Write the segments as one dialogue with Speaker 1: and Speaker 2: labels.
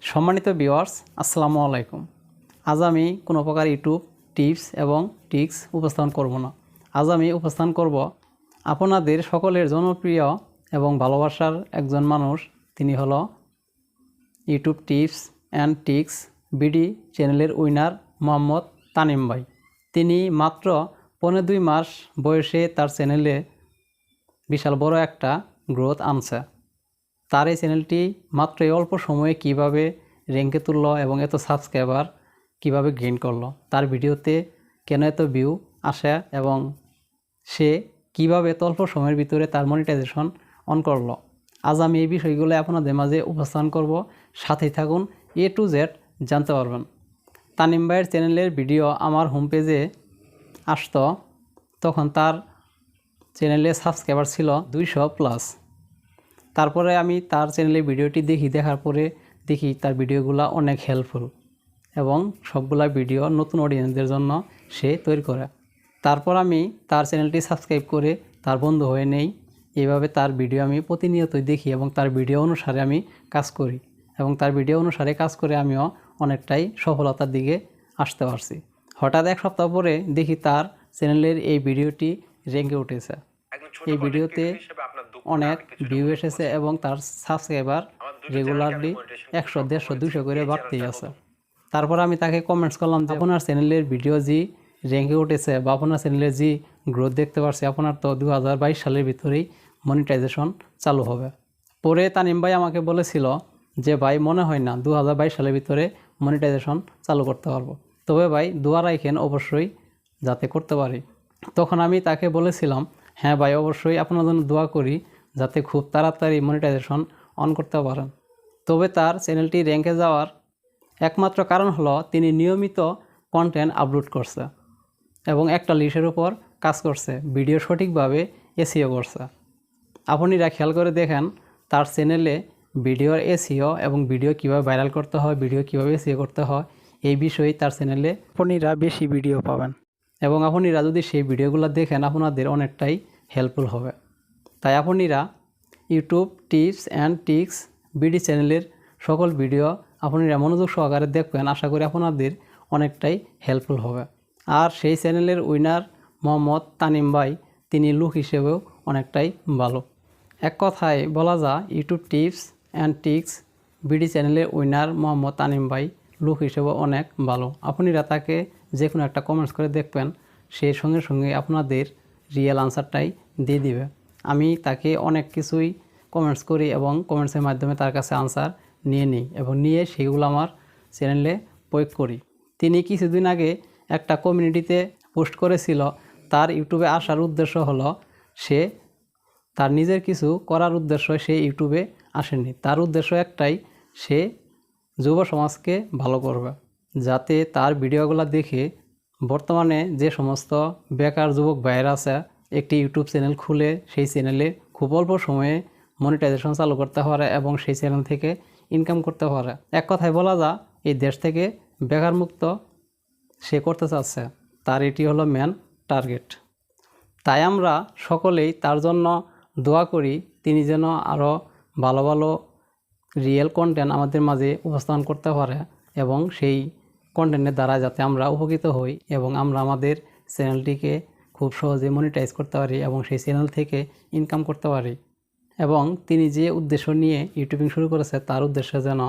Speaker 1: সম্মানিত ভিউয়ার্স, আসসালামু আলাইকুম। আজ আমি কোনো প্রকার ইউটিউব টিপস এবং ট্রিক্স উপস্থাপন করব না। আজ আমি উপস্থাপন করব আপনাদের সকলের জনপ্রিয় এবং ভালোবাসার একজন মানুষ। তিনি হলো YouTube tips and tricks BD চ্যানেলের উইনার মোহাম্মদ তানিম ভাই। তিনি মাত্র 2.5 মাস বয়সে তার চ্যানেলে বিশাল বড় একটা গ্রোথ আনছে। তার এই চ্যানেলটি মাত্র অল্প সময়ে কিভাবে র্যাঙ্কে তুললো এবং এত সাবস্ক্রাইবার কিভাবে গেইন করলো, তার ভিডিওতে কেন এত ভিউ আসে এবং সে কিভাবে এত অল্প সময়ের ভিতরে তার মনিটাইজেশন অন করলো, আজ আমি এই বিষয়গুলো আপনাদের মাঝে উপস্থাপন করব। সাথেই থাকুন, A to Z জানতে পারবেন। তানিম ভাইয়ের চ্যানেলের ভিডিও আমার হোম পেজে আসতো, তখন তার চ্যানেলে সাবস্ক্রাইবার ছিল 200+। তারপরে আমি তার চ্যানেলে ভিডিওটি দেখার পরে দেখি তার ভিডিওগুলো অনেক হেল্পফুল এবং সবগুলা ভিডিও নতুন অডিয়েন্সদের জন্য সে তৈরি করে। তারপর আমি তার চ্যানেলটি সাবস্ক্রাইব করে তার বন্ধু হয়ে নেই। এইভাবে তার ভিডিও আমি প্রতিনিয়তই দেখি এবং তার ভিডিও অনুসারে আমি কাজ করি এবং তার ভিডিও অনুসারে কাজ করে আমিও অনেকটাই সফলতার দিকে আসতে পারছি। হঠাৎ এক সপ্তাহ পরে দেখি তার চ্যানেলের এই ভিডিওটি র্যাঙ্কে উঠেছে। এই ভিডিওতে অনেক ভিউ এসেছে এবং তার সাবস্ক্রাইবার রেগুলারলি 100, 150, 200 করে বাড়তেই আছে। তারপর আমি তাকে কমেন্টস করলাম যে আপনার চ্যানেলের ভিডিও যে র্যাঙ্কে উঠেছে বা আপনার চ্যানেলের যে গ্রোথ দেখতে পাচ্ছি, আপনার তো 2022 সালের ভিতরেই মনিটাইজেশন চালু হবে। পরে তানিম ভাই আমাকে বলেছিল যে ভাই, মনে হয় না 2022 সালের ভিতরে মনিটাইজেশন চালু করতে পারবো, তবে ভাই দোয়া রাখেন অবশ্যই যাতে করতে পারি। তখন আমি তাকে বলেছিলাম, হ্যাঁ ভাই, অবশ্যই আপনার জন্য দোয়া করি যাতে খুব তাড়াতাড়ি মনিটাইজেশন অন করতে পারেন। তবে তার চ্যানেলটি র্যাঙ্কে যাওয়ার একমাত্র কারণ হলো তিনি নিয়মিত কন্টেন্ট আপলোড করছে এবং একটা লিস্টের উপর কাজ করছে, ভিডিও সঠিকভাবে এসইও করছে। আপনারা খেয়াল করে দেখেন তার চ্যানেলে ভিডিওর এসইও এবং ভিডিও কীভাবে ভাইরাল করতে হয়, ভিডিও কীভাবে এসইও করতে হয়, এই বিষয়ে তার চ্যানেলে আপনারা বেশি ভিডিও পাবেন এবং আপনারা যদি সেই ভিডিওগুলো দেখেন আপনাদের অনেকটাই হেল্পফুল হবে। তাই আপনারা YouTube tips and tricks BD চ্যানেলের সকল ভিডিও আপনারা মনোযোগ সহকারে দেখবেন, আশা করি আপনাদের অনেকটাই হেল্পফুল হবে। আর সেই চ্যানেলের উইনার মোহাম্মদ তানিম ভাই, তিনি লুক হিসেবেও অনেকটাই ভালো। এক কথায় বলা যায় YouTube tips and tricks BD চ্যানেলের উইনার মোহাম্মদ তানিম ভাই লুক হিসেবেও অনেক ভালো। আপনারা তাকে যে কোনো একটা কমেন্টস করে দেখবেন, সেই সঙ্গে সঙ্গে আপনাদের রিয়েল আনসারটাই দিয়ে দিবে। আমি তাকে অনেক কিছুই কমেন্টস করি এবং কমেন্টসের মাধ্যমে তার কাছে আনসার নিয়ে নিই এবং নিয়ে সেগুলো আমার চ্যানেলে প্রয়োগ করি। তিনি কিছুদিন আগে একটা কমিউনিটিতে পোস্ট করেছিল, তার ইউটিউবে আসার উদ্দেশ্য হলো সে তার নিজের কিছু করার উদ্দেশ্য সে ইউটিউবে আসেনি। তার উদ্দেশ্য একটাই, সে যুব সমাজকে ভালো করবে, যাতে তার ভিডিওগুলো দেখে বর্তমানে যে সমস্ত বেকার যুবক ভাইয়েরা আছে একটি ইউটিউব চ্যানেল খুলে সেই চ্যানেলে খুব অল্প সময়ে মনিটাইজেশন চালু করতে পারে এবং সেই চ্যানেল থেকে ইনকাম করতে পারে। এক কথায় বলা যায় এই দেশ থেকে বেকার মুক্ত সে করতে চাচ্ছে, তার এটি হলো মেন টার্গেট। তাই আমরা সকলেই তার জন্য দোয়া করি, তিনি যেন আরও ভালো ভালো রিয়েল কন্টেন্ট আমাদের মাঝে উপস্থাপন করতে পারে এবং সেই কন্টেন্টের দ্বারা যাতে আমরা উপকৃত হই এবং আমরা আমাদের চ্যানেলটিকে খুব সহজে মনিটাইজ করতে পারি এবং সেই চ্যানেল থেকে ইনকাম করতে পারি এবং তিনি যে উদ্দেশ্য নিয়ে ইউটিউবিং শুরু করেছে তার উদ্দেশ্য যেন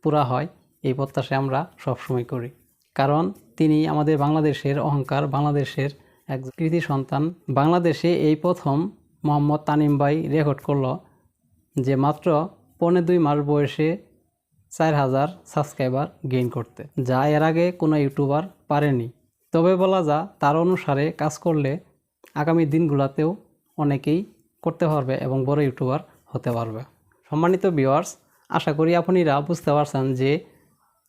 Speaker 1: পুরা হয়, এই প্রত্যাশা আমরা সবসময় করি। কারণ তিনি আমাদের বাংলাদেশের অহংকার, বাংলাদেশের এক কৃতি সন্তান। বাংলাদেশে এই প্রথম মোহাম্মদ তানিম ভাই রেকর্ড করলো যে মাত্র 2.5 মাস বয়সে 4000 সাবস্ক্রাইবার গেইন করতে, যা এর আগে কোনো ইউটিউবার পারেনি। তবে বলা যায় তার অনুসারে কাজ করলে আগামী দিনগুলোতেও অনেকেই করতে পারবে এবং বড় ইউটিউবার হতে পারবে। সম্মানিত ভিউয়ার্স, আশা করি আপনারা বুঝতে পারছেন যে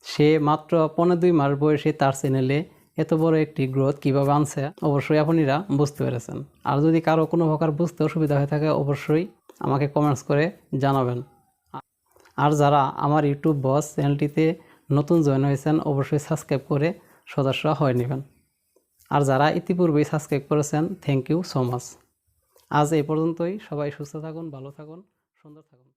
Speaker 1: সে মাত্র 2.5 মাস বয়সে তার চ্যানেলে এত বড় একটি গ্রোথ কীভাবে আনছে, অবশ্যই আপনারা বুঝতে পেরেছেন। আর যদি কারো কোনো প্রকার বুঝতে অসুবিধা হয়ে থাকে অবশ্যই আমাকে কমেন্টস করে জানাবেন। আর যারা আমার ইউটিউব বস চ্যানেলটিতে নতুন জয়েন হয়েছেন অবশ্যই সাবস্ক্রাইব করে সদস্য হয়ে নেবেন। আর যারা ইতিপূর্বেই সাবস্ক্রাইব করেছেন থ্যাংক ইউ সো মাচ। আজ এই পর্যন্তই। সবাই সুস্থ থাকুন, ভালো থাকুন, সুন্দর থাকুন।